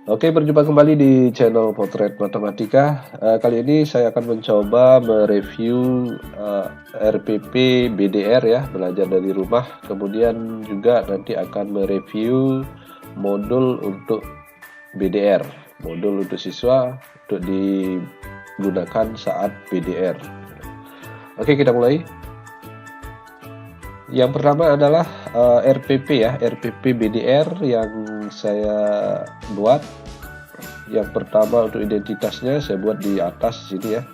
Oke, berjumpa kembali di channel Potret Matematika. Kali ini saya akan mencoba mereview RPP BDR ya, belajar dari rumah. Kemudian juga nanti akan mereview modul untuk BDR, modul untuk siswa untuk digunakan saat BDR. Oke, kita mulai. Yang pertama adalah RPP ya, RPP BDR yang saya buat. Yang pertama untuk identitasnya saya buat di atas sini ya,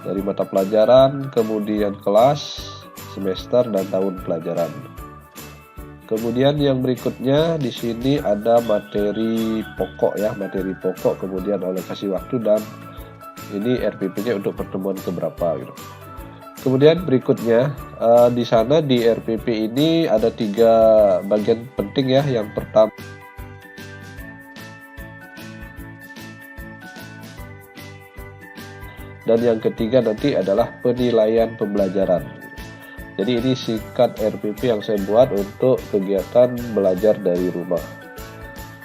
dari mata pelajaran, kemudian kelas, semester, dan tahun pelajaran. Kemudian yang berikutnya di sini ada materi pokok ya, materi pokok, kemudian alokasi waktu, dan ini RPP-nya untuk pertemuan keberapa gitu. Kemudian berikutnya di sana di RPP ini ada 3 bagian penting ya. Yang pertama dan yang ketiga nanti adalah penilaian pembelajaran. Jadi ini singkat RPP yang saya buat untuk kegiatan belajar dari rumah.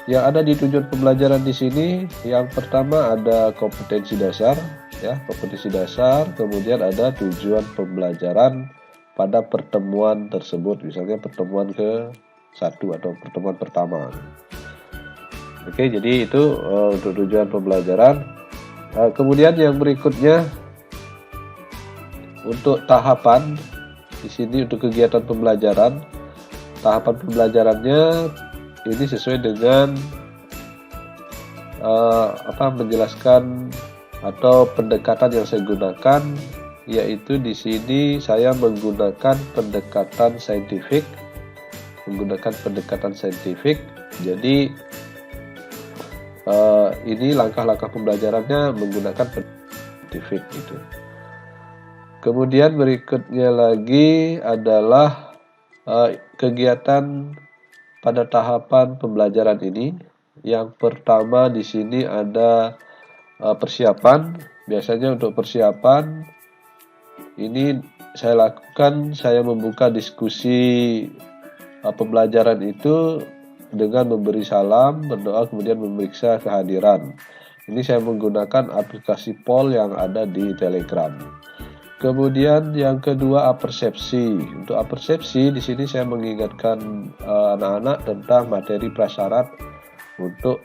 Yang ada di tujuan pembelajaran di sini, yang pertama ada kompetensi dasar ya, kompetensi dasar, kemudian ada tujuan pembelajaran pada pertemuan tersebut, misalnya pertemuan ke-1 atau pertemuan pertama. Oke, jadi itu untuk tujuan pembelajaran. Kemudian yang berikutnya untuk tahapan di sini untuk kegiatan pembelajaran, tahapan pembelajarannya ini sesuai dengan menjelaskan atau pendekatan yang saya gunakan, yaitu di sini saya menggunakan pendekatan saintifik, Jadi ini langkah-langkah pembelajarannya menggunakan saintifik gitu. Kemudian berikutnya lagi adalah kegiatan pada tahapan pembelajaran ini. Yang pertama di sini ada persiapan. Biasanya untuk persiapan ini saya lakukan, saya membuka diskusi pembelajaran itu dengan memberi salam, berdoa, kemudian memeriksa kehadiran. Ini saya menggunakan aplikasi poll yang ada di Telegram. Kemudian yang kedua apersepsi. Untuk apersepsi di sini saya mengingatkan anak-anak tentang materi prasyarat untuk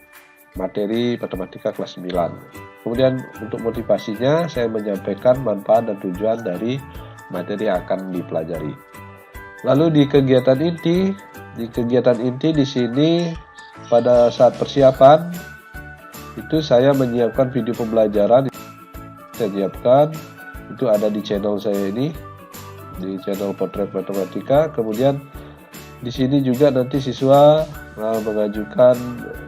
materi matematika kelas 9. Kemudian untuk motivasinya saya menyampaikan manfaat dan tujuan dari materi yang akan dipelajari. Lalu di kegiatan inti di sini pada saat persiapan itu saya menyiapkan video pembelajaran. Saya siapkan itu ada di channel saya ini, di channel Potret Matematika. Kemudian di sini juga nanti siswa mengajukan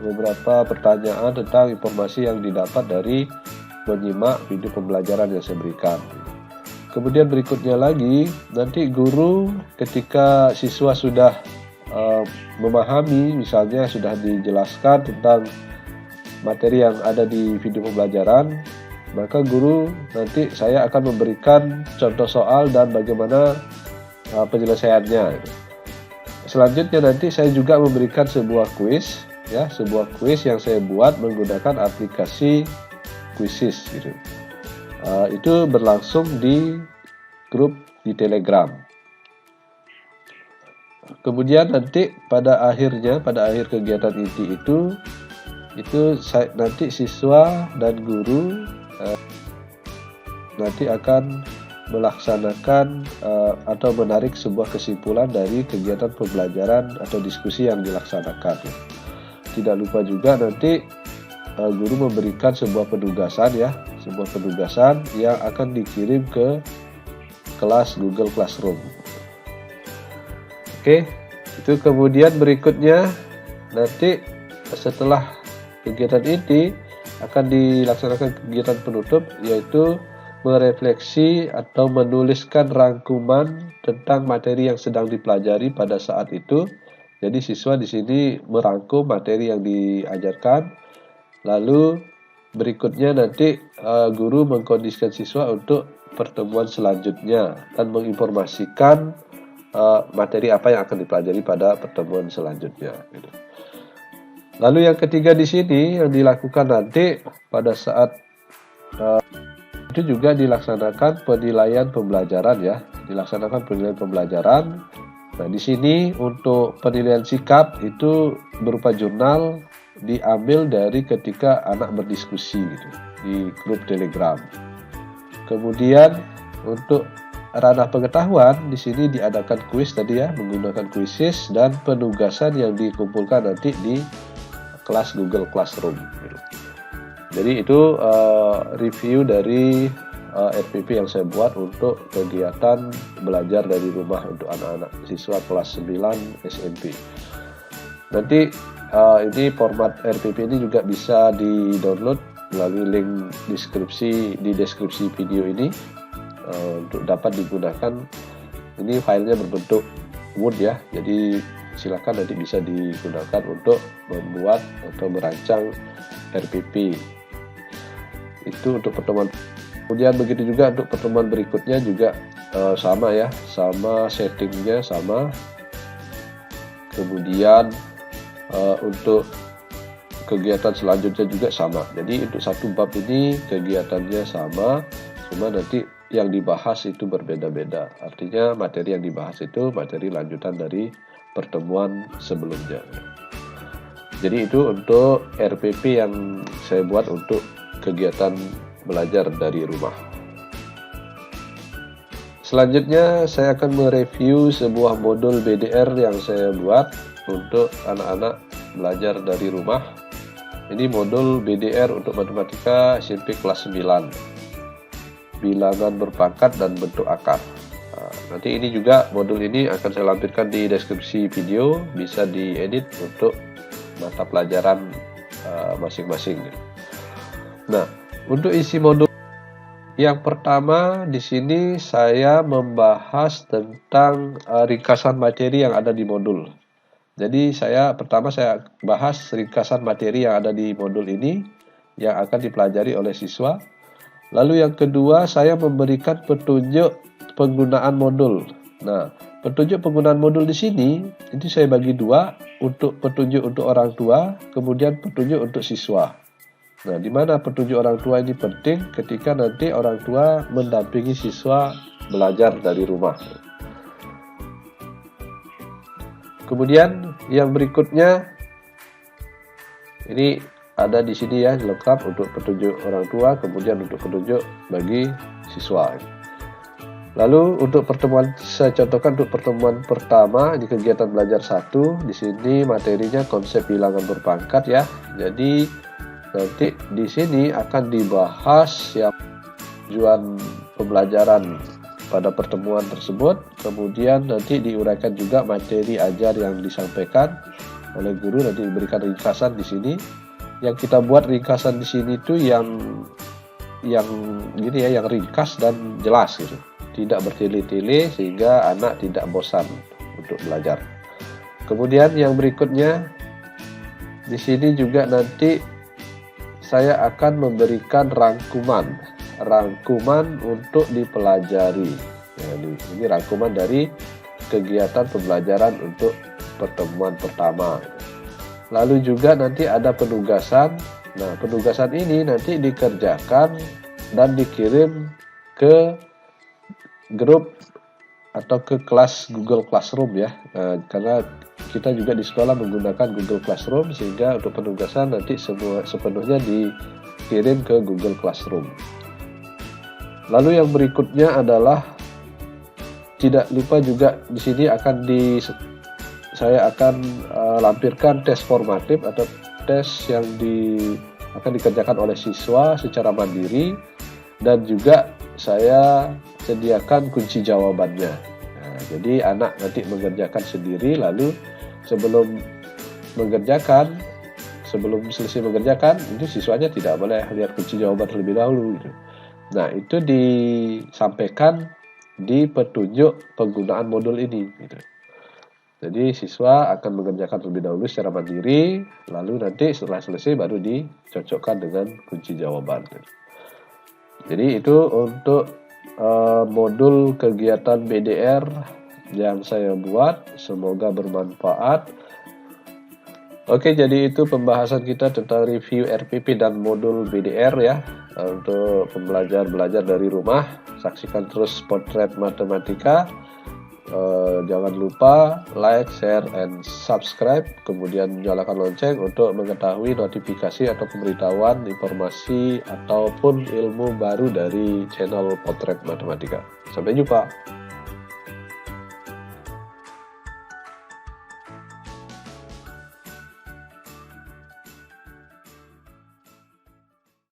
beberapa pertanyaan tentang informasi yang didapat dari menyimak video pembelajaran yang saya berikan. Kemudian berikutnya lagi, nanti guru ketika siswa sudah memahami, misalnya sudah dijelaskan tentang materi yang ada di video pembelajaran, maka guru nanti saya akan memberikan contoh soal dan bagaimana penyelesaiannya. Selanjutnya nanti saya juga memberikan sebuah kuis ya, sebuah kuis yang saya buat menggunakan aplikasi Quizizz gitu. Itu berlangsung di grup di Telegram. Kemudian nanti pada akhir kegiatan inti itu nanti siswa dan guru nanti akan melaksanakan atau menarik sebuah kesimpulan dari kegiatan pembelajaran atau diskusi yang dilaksanakan. Tidak lupa juga nanti guru memberikan sebuah penugasan yang akan dikirim ke kelas Google Classroom. Oke, itu kemudian berikutnya nanti setelah kegiatan inti akan dilaksanakan kegiatan penutup, yaitu merefleksi atau menuliskan rangkuman tentang materi yang sedang dipelajari pada saat itu. Jadi siswa di sini merangkum materi yang diajarkan. Lalu berikutnya nanti guru mengkondisikan siswa untuk pertemuan selanjutnya dan menginformasikan materi apa yang akan dipelajari pada pertemuan selanjutnya. Lalu yang ketiga di sini yang dilakukan nanti pada saat itu juga dilaksanakan penilaian pembelajaran ya, dilaksanakan penilaian pembelajaran. Nah, di sini untuk penilaian sikap itu berupa jurnal diambil dari ketika anak berdiskusi gitu di grup Telegram. Kemudian untuk ranah pengetahuan di sini diadakan kuis tadi ya, menggunakan kuisis dan penugasan yang dikumpulkan nanti di kelas Google Classroom. Jadi itu review dari RPP yang saya buat untuk kegiatan belajar dari rumah untuk anak-anak siswa kelas 9 SMP. Nanti ini format RPP ini juga bisa di-download melalui link di deskripsi video ini untuk dapat digunakan. Ini filenya berbentuk Word ya, jadi silakan nanti bisa digunakan untuk membuat atau merancang RPP. Itu untuk pertemuan. Kemudian begitu juga untuk pertemuan berikutnya juga sama ya, sama settingnya sama. Kemudian untuk kegiatan selanjutnya juga sama. Jadi untuk satu bab ini kegiatannya sama, cuma nanti yang dibahas itu berbeda-beda. Artinya materi yang dibahas itu materi lanjutan dari pertemuan sebelumnya. Jadi itu untuk RPP yang saya buat untuk kegiatan belajar dari rumah. Selanjutnya saya akan mereview sebuah modul BDR yang saya buat untuk anak-anak belajar dari rumah. Ini modul BDR untuk matematika SMP kelas 9, bilangan berpangkat dan bentuk akar. Nanti ini juga modul ini akan saya lampirkan di deskripsi video, bisa diedit untuk mata pelajaran masing-masing. Nah, untuk isi modul yang pertama di sini saya membahas tentang ringkasan materi yang ada di modul. Jadi pertama saya bahas ringkasan materi yang ada di modul ini yang akan dipelajari oleh siswa. Lalu yang kedua saya memberikan petunjuk penggunaan modul. Nah, petunjuk penggunaan modul di sini itu saya bagi dua, untuk petunjuk untuk orang tua, kemudian petunjuk untuk siswa. Nah, di mana petunjuk orang tua ini penting ketika nanti orang tua mendampingi siswa belajar dari rumah. Kemudian yang berikutnya ini ada di sini ya, lengkap untuk petunjuk orang tua, kemudian untuk petunjuk bagi siswa. Lalu untuk pertemuan, saya contohkan untuk pertemuan pertama di kegiatan belajar 1, di sini materinya konsep bilangan berpangkat ya. Jadi nanti di sini akan dibahas yang tujuan pembelajaran pada pertemuan tersebut, kemudian nanti diuraikan juga materi ajar yang disampaikan oleh guru, nanti diberikan ringkasan di sini. Yang kita buat ringkasan di sini tuh yang gini ya, yang ringkas dan jelas gitu, tidak bertele-tele sehingga anak tidak bosan untuk belajar. Kemudian yang berikutnya di sini juga nanti saya akan memberikan rangkuman untuk dipelajari. Ya, ini rangkuman dari kegiatan pembelajaran untuk pertemuan pertama. Lalu juga nanti ada penugasan. Nah, penugasan ini nanti dikerjakan dan dikirim ke grup atau ke kelas Google Classroom ya. Karena kita juga di sekolah menggunakan Google Classroom, sehingga untuk penugasan nanti sepenuhnya dikirim ke Google Classroom. Lalu yang berikutnya adalah tidak lupa juga di sini saya akan lampirkan tes formatif atau tes yang akan dikerjakan oleh siswa secara mandiri, dan juga saya sediakan kunci jawabannya. Nah, jadi anak nanti mengerjakan sendiri, lalu sebelum selesai mengerjakan itu siswanya tidak boleh lihat kunci jawaban terlebih dahulu gitu. Nah, itu disampaikan di petunjuk penggunaan modul ini gitu. Jadi siswa akan mengerjakan terlebih dahulu secara mandiri, lalu nanti setelah selesai baru dicocokkan dengan kunci jawaban. Jadi itu untuk modul kegiatan BDR yang saya buat, semoga bermanfaat. Oke, jadi itu pembahasan kita tentang review RPP dan modul BDR ya. Untuk belajar dari rumah, saksikan terus Potret Matematika. Jangan lupa like, share, and subscribe. Kemudian nyalakan lonceng untuk mengetahui notifikasi atau pemberitahuan informasi ataupun ilmu baru dari channel Potret Matematika. Sampai jumpa.